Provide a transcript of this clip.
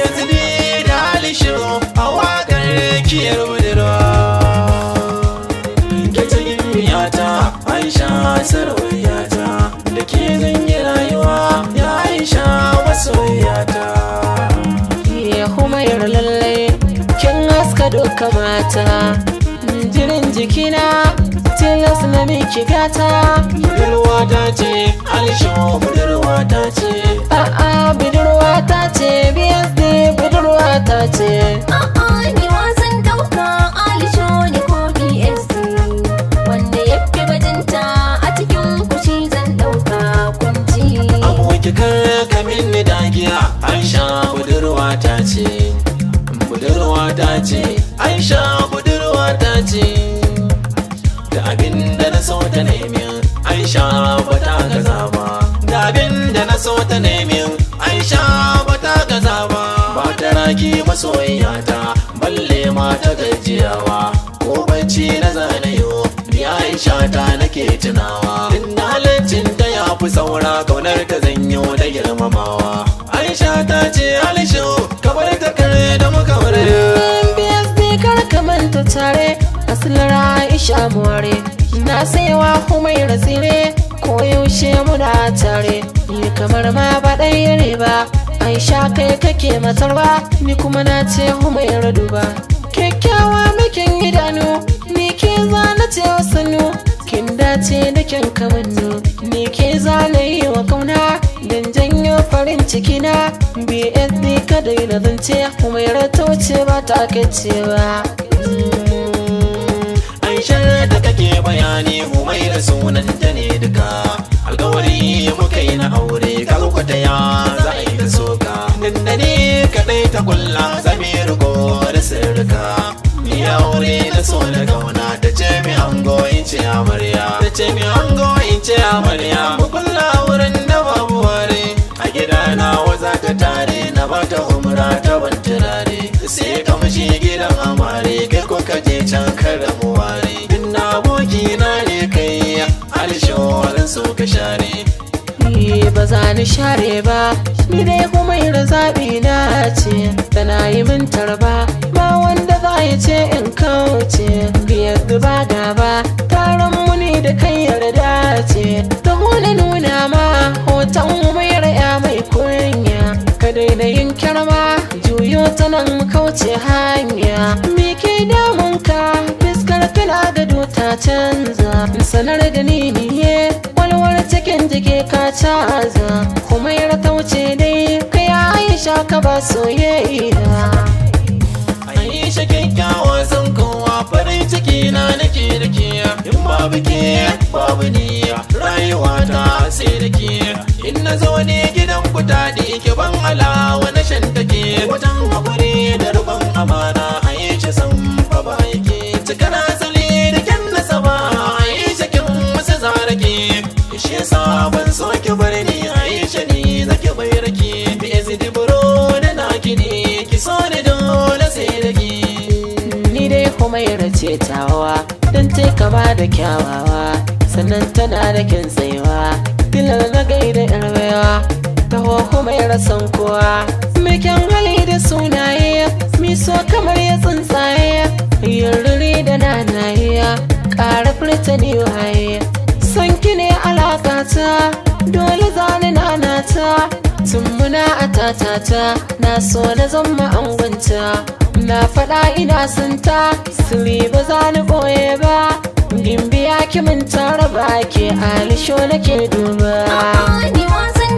PSD da alisho a wakar kiyar budurwa. Gita gimbiyata Aisha sarauniyata, da ke zan yi rayuwa ya Aisha masoyiyata. Ya Humaira lallai kin haska duka mata, jinin jikina tilas na miki gata. Budurwata ce alisho budurwata ce. A'a budurwata ce, PSD budurwata ce. A'a ni wasan dauka alisho ne ko PSD, wanda ya fi bajinta a cikin kushi zan dauka kunci. Aboki kar ka minni dagiya Aisha budurwata ce. Budurwata ce Aisha budurwata ce. Da abin da na so ta nemi Aisha ba ta gaza ba. Da abin da na so ta nemi Aisha ba ta gaza ba. Ba ta raki masoyiyata balle ma ta gajiyawa. Ko bacci na zanayo ni Aisha ta nake tunawa. Din halaccin ta ya fi saura kaunar ta zanyo da girmamawa. Aisha ta ce alisho ka bar ta kare da muka ware. PSD kar ka manta tare, asalar Aisha more. Na saiwa Humaira tsire, ko yaushe muna tare. Ni kamar ma ba ɗaya ne ba, Aisha kai kake matarwa, ni kuma na ce Humaira duba. Kyakkyawa makin idanu, ni ke zana ce wasanu, kin dace da kyan kamannu, ni ke zana yi wa kauna don janyo farin ciki na. PSD kada yi da zance, Humaira ta wuce ba ta kace ba. Aishar da kake bayani Humaira sunanta ne duka. Alkawari muka yi na aure kalkwata ya za a yi ta soka. Dandane kaɗai ta kulla zame riko da sirrika. Ni aure na so na kauna ta ce mi ango in ce amarya. Ta ce mi ango in ce amarya. Mu kulla wurin da babu ware. A gida na waza ta tare na bata umra ta ban turare. Sai kamshi gidan amare kai ko ka je can kada mu ware. Din aboki na ne kai alisho zan so ka share. Ni ba za ni share ba, ni dai Humaira zaɓi na ce. Tana yi min tarba, ba wanda za ya ce in kauce. Biyar ba gaba, taron muni da kai yarda ce. Ta hula nuna ma hoton Humaira ya mai kunya. Ka daina yin kyarma, juyo ta nan mu kauce hanya. Me ke damunka, fiskar kana gado ta canza. Sanar da ni ne walwar cikin jiki ka caza. Humaira ta wuce dai kai Aisha ka ba soyayya. Aisha kyakkyawa san kowa farin ciki na nake da ke. In babu ke babu ni rayuwa ta sai da ke. In na zo ne gidan ku daɗi ki ban alawa na shan take. Wajen haƙuri da rubon amana Aisha san fa ba yake. Cikar asali da kyan nasaba Aisha kin wasu zarake. Shi yasa ban so ki bar ni Aisha ni zaki bai rake. PSD buro da naki ne ki so ni dole sai da ki. Ni dai Humaira ce tawa, don ta kama da kyawawa, sannan tana da kyan tsayuwa. Tilar na gaida yar baiwa, taho Humaira san kowa. Mai kyan hali da sunaye, mi so kamar ya tsuntsaye. Yarruri da nanaye, ƙara furta ni waye. Son ki ne alaƙata, dole zani nanata. Tun muna a tatata, na so na zama angonta. Na faɗa ina santa, sirri ba za ni ɓoye ba. Gimbiya ki min tara ba ke alisho nake duba. A'a ni wasan